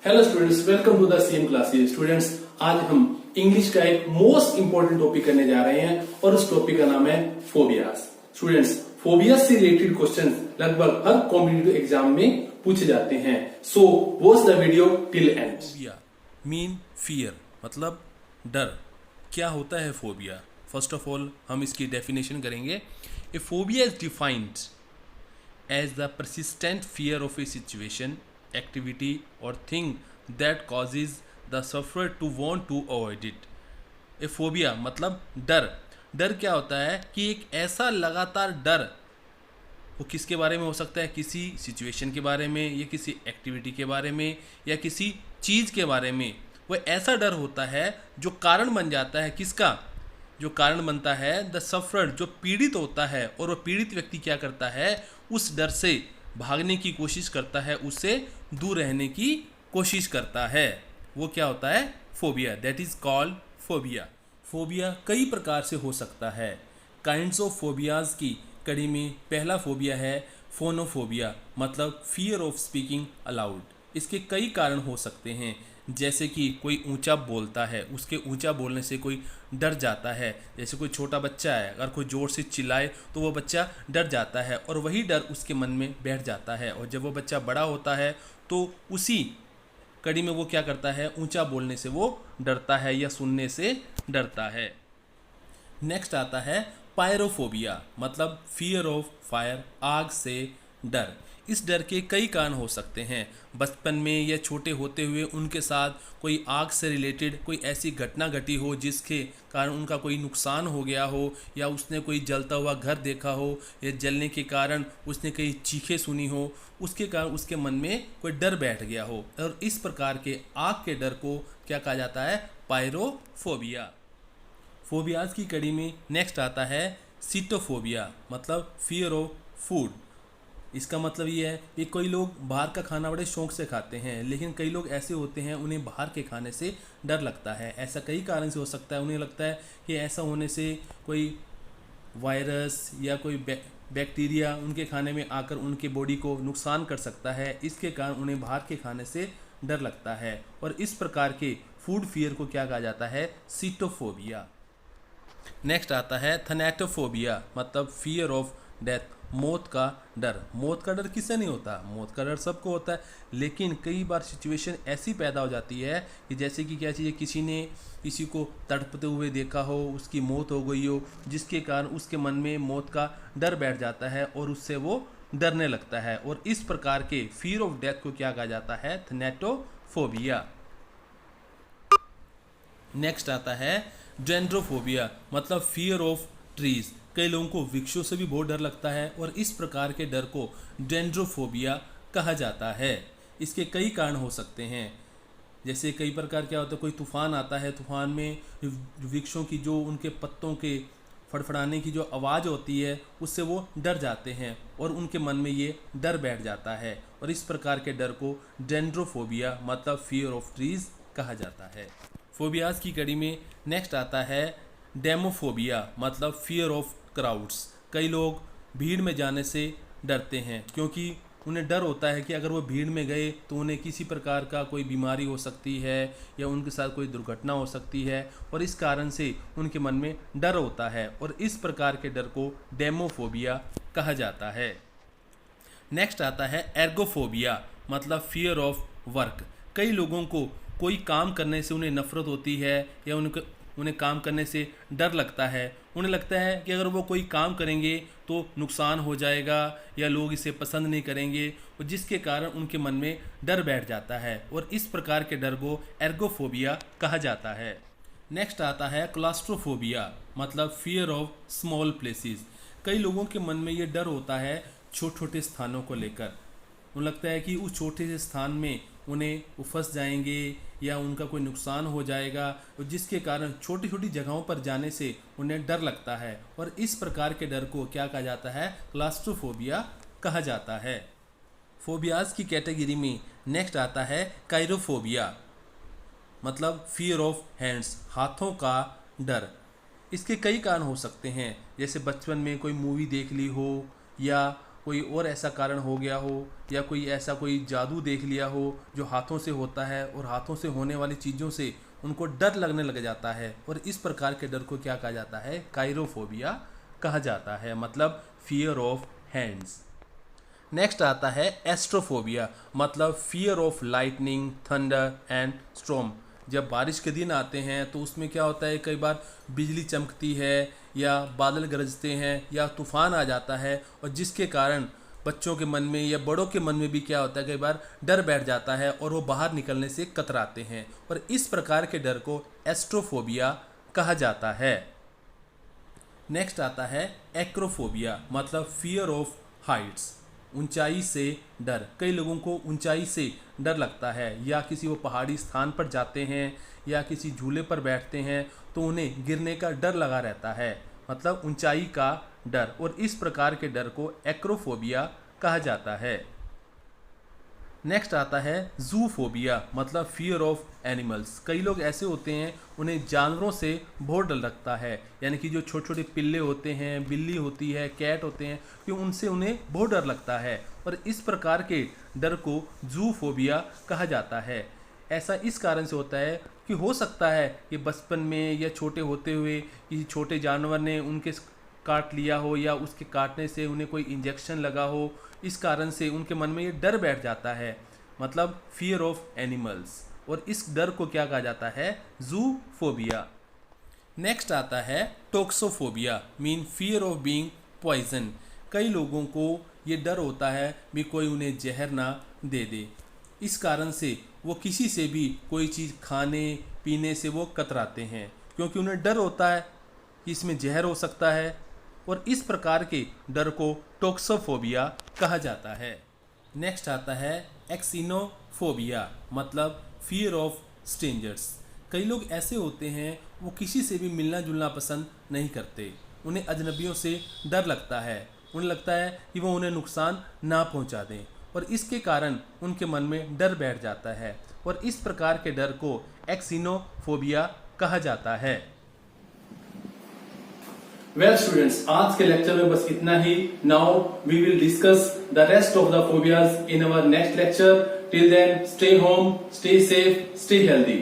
Hello students, welcome to the same classes. Students, आज हम English का एक मोस्ट इंपॉर्टेंट टॉपिक करने जा रहे हैं और उस टॉपिक का नाम है फोबियाज। स्टूडेंट्स, फोबियाज से रिलेटेड क्वेश्चन लगभग हर कॉम्पिटिटिव एग्जाम में पूछे जाते हैं, so watch the video till and. Phobia mean fear, मतलब डर। क्या होता है फोबिया? फर्स्ट ऑफ ऑल हम इसकी डेफिनेशन करेंगे। A phobia is defined as the persistent fear of a situation, activity or thing that causes the sufferer to want to avoid it. A phobia मतलब डर। डर क्या होता है कि एक ऐसा लगातार डर, वो किसके बारे में हो सकता है? किसी सिचुएशन के बारे में, या किसी एक्टिविटी के बारे में, या किसी चीज़ के बारे में। वो ऐसा डर होता है जो कारण बन जाता है किसका? जो कारण बनता है द सफरर, जो पीड़ित होता है। और वो पीड़ित व्यक्ति क्या करता है? उस डर से भागने की कोशिश करता है, उससे दूर रहने की कोशिश करता है। वो क्या होता है? Phobia. That is called phobia. Phobia कई प्रकार से हो सकता है। काइंड्स ऑफ फोबियाज की कड़ी में पहला फोबिया है फोनोफोबिया, मतलब फियर ऑफ स्पीकिंग अलाउड। इसके कई कारण हो सकते हैं, जैसे कि कोई ऊंचा बोलता है, उसके ऊंचा बोलने से कोई डर जाता है। जैसे कोई छोटा बच्चा है, अगर कोई ज़ोर से चिल्लाए तो वो बच्चा डर जाता है और वही डर उसके मन में बैठ जाता है। और जब वो बच्चा बड़ा होता है तो उसी कड़ी में वो क्या करता है? ऊंचा बोलने से वो डरता है या सुनने से डरता है। नेक्स्ट आता है पायरोफोबिया, मतलब फियर ऑफ फायर, आग से डर। इस डर के कई कारण हो सकते हैं। बचपन में या छोटे होते हुए उनके साथ कोई आग से रिलेटेड कोई ऐसी घटना घटी हो जिसके कारण उनका कोई नुकसान हो गया हो, या उसने कोई जलता हुआ घर देखा हो, या जलने के कारण उसने कई चीखें सुनी हो, उसके कारण उसके मन में कोई डर बैठ गया हो। और इस प्रकार के आग के डर को क्या कहा जाता है? पायरोफोबिया। फोबियाज की कड़ी में नेक्स्ट आता है सीटोफोबिया, मतलब फियर ऑफ फूड। इसका मतलब ये है कि कोई लोग बाहर का खाना बड़े शौक से खाते हैं, लेकिन कई लोग ऐसे होते हैं उन्हें बाहर के खाने से डर लगता है। ऐसा कई कारण से हो सकता है। उन्हें लगता है कि ऐसा होने से कोई वायरस या कोई बैक्टीरिया उनके खाने में आकर उनके बॉडी को नुकसान कर सकता है। इसके कारण उन्हें बाहर के खाने से डर लगता है। और इस प्रकार के फूड फियर को क्या कहा जाता है? सीटोफोबिया। नेक्स्ट आता है थैनेटोफोबिया, मतलब फियर ऑफ डेथ, मौत का डर। मौत का डर किसे नहीं होता? मौत का डर सबको होता है, लेकिन कई बार सिचुएशन ऐसी पैदा हो जाती है कि जैसे कि क्या चीज़, किसी ने किसी को तड़पते हुए देखा हो, उसकी मौत हो गई हो, जिसके कारण उसके मन में मौत का डर बैठ जाता है और उससे वो डरने लगता है। और इस प्रकार के फियर ऑफ डेथ को क्या कहा जाता है? थैनेटोफोबिया। नेक्स्ट आता है डेंड्रोफोबिया, मतलब फियर ऑफ ट्रीज। कई लोगों को वृक्षों से भी बहुत डर लगता है और इस प्रकार के डर को डेंड्रोफोबिया कहा जाता है। इसके कई कारण हो सकते हैं। जैसे कई प्रकार क्या होता है, कोई तूफान आता है, तूफान में वृक्षों की जो उनके पत्तों के फड़फड़ाने की जो आवाज़ होती है उससे वो डर जाते हैं और उनके मन में ये डर बैठ जाता है। और इस प्रकार के डर को डेंड्रोफोबिया, मतलब फियर ऑफ ट्रीज कहा जाता है। फोबियाज की कड़ी में नेक्स्ट आता है डेमोफोबिया, मतलब फियर ऑफ क्राउड्स। कई लोग भीड़ में जाने से डरते हैं क्योंकि उन्हें डर होता है कि अगर वो भीड़ में गए तो उन्हें किसी प्रकार का कोई बीमारी हो सकती है या उनके साथ कोई दुर्घटना हो सकती है, और इस कारण से उनके मन में डर होता है और इस प्रकार के डर को डेमोफोबिया कहा जाता है। नेक्स्ट आता है एर्गोफोबिया, मतलब फियर ऑफ वर्क। कई लोगों को कोई काम करने से उन्हें नफरत होती है या उन्हें काम करने से डर लगता है। उन्हें लगता है कि अगर वो कोई काम करेंगे तो नुकसान हो जाएगा या लोग इसे पसंद नहीं करेंगे, और जिसके कारण उनके मन में डर बैठ जाता है और इस प्रकार के डर को एर्गोफोबिया कहा जाता है। नेक्स्ट आता है क्लास्ट्रोफोबिया, मतलब फियर ऑफ स्मॉल प्लेसेस। कई लोगों के मन में ये डर होता है छोटे छोटे स्थानों को लेकर। उन्हें लगता है कि उस छोटे से स्थान में उन्हें वो फंस जाएंगे या उनका कोई नुकसान हो जाएगा, और जिसके कारण छोटी छोटी जगहों पर जाने से उन्हें डर लगता है और इस प्रकार के डर को क्या कहा जाता है? क्लास्ट्रोफोबिया कहा जाता है। फोबियाज की कैटेगरी में नेक्स्ट आता है काइरोफोबिया, मतलब फियर ऑफ हैंड्स, हाथों का डर। इसके कई कारण हो सकते हैं, जैसे बचपन में कोई मूवी देख ली हो या कोई और ऐसा कारण हो गया हो, या कोई ऐसा कोई जादू देख लिया हो जो हाथों से होता है और हाथों से होने वाली चीज़ों से उनको डर लगने लग जाता है, और इस प्रकार के डर को क्या कहा जाता है? काइरोफोबिया कहा जाता है, मतलब फियर ऑफ हैंड्स। नेक्स्ट आता है एस्ट्रोफोबिया, मतलब fear of lightning, thunder and storm. जब बारिश के दिन आते हैं तो उसमें क्या होता है, कई बार बिजली चमकती है या बादल गरजते हैं या तूफान आ जाता है, और जिसके कारण बच्चों के मन में या बड़ों के मन में भी क्या होता है, कई बार डर बैठ जाता है और वो बाहर निकलने से कतराते हैं, और इस प्रकार के डर को एस्ट्रोफोबिया कहा जाता है। नेक्स्ट आता है एक्रोफोबिया, मतलब फियर ऑफ हाइट्स, ऊंचाई से डर। कई लोगों को ऊंचाई से डर लगता है, या किसी वो पहाड़ी स्थान पर जाते हैं या किसी झूले पर बैठते हैं तो उन्हें गिरने का डर लगा रहता है, मतलब ऊंचाई का डर, और इस प्रकार के डर को एक्रोफोबिया कहा जाता है। नेक्स्ट आता है जूफोबिया, मतलब फियर ऑफ एनिमल्स। कई लोग ऐसे होते हैं उन्हें जानवरों से बहुत डर लगता है, यानी कि जो छोटे छोटे पिल्ले होते हैं, बिल्ली होती है, कैट होते हैं, कि उनसे उन्हें बहुत डर लगता है, और इस प्रकार के डर को जूफोबिया कहा जाता है। ऐसा इस कारण से होता है कि हो सकता है कि बचपन में या छोटे होते हुए किसी छोटे जानवर ने उनके काट लिया हो, या उसके काटने से उन्हें कोई इंजेक्शन लगा हो, इस कारण से उनके मन में ये डर बैठ जाता है, मतलब फियर ऑफ एनिमल्स, और इस डर को क्या कहा जाता है? जूफोबिया। नेक्स्ट आता है toxophobia, mean fear of being poison. कई लोगों को ये डर होता है भी कोई उन्हें जहर ना दे दे, इस कारण से वो किसी से भी कोई चीज़ खाने पीने से वो कतराते हैं, क्योंकि उन्हें डर होता है कि इसमें जहर हो सकता है, और इस प्रकार के डर को टोक्सोफोबिया कहा जाता है। नेक्स्ट आता है एक्सिनोफोबिया, मतलब फियर ऑफ स्ट्रेंजर्स। कई लोग ऐसे होते हैं वो किसी से भी मिलना जुलना पसंद नहीं करते, उन्हें अजनबियों से डर लगता है, उन्हें लगता है कि वो उन्हें नुकसान ना पहुंचा दें, और इसके कारण उनके मन में डर बैठ जाता है, और इस प्रकार के डर को एक्सिनोफोबिया कहा जाता है। वेल स्टूडेंट्स, आज के लेक्चर में बस इतना ही। Now we will discuss the rest of the phobias in our next lecture. Till then, stay home, stay safe, stay healthy.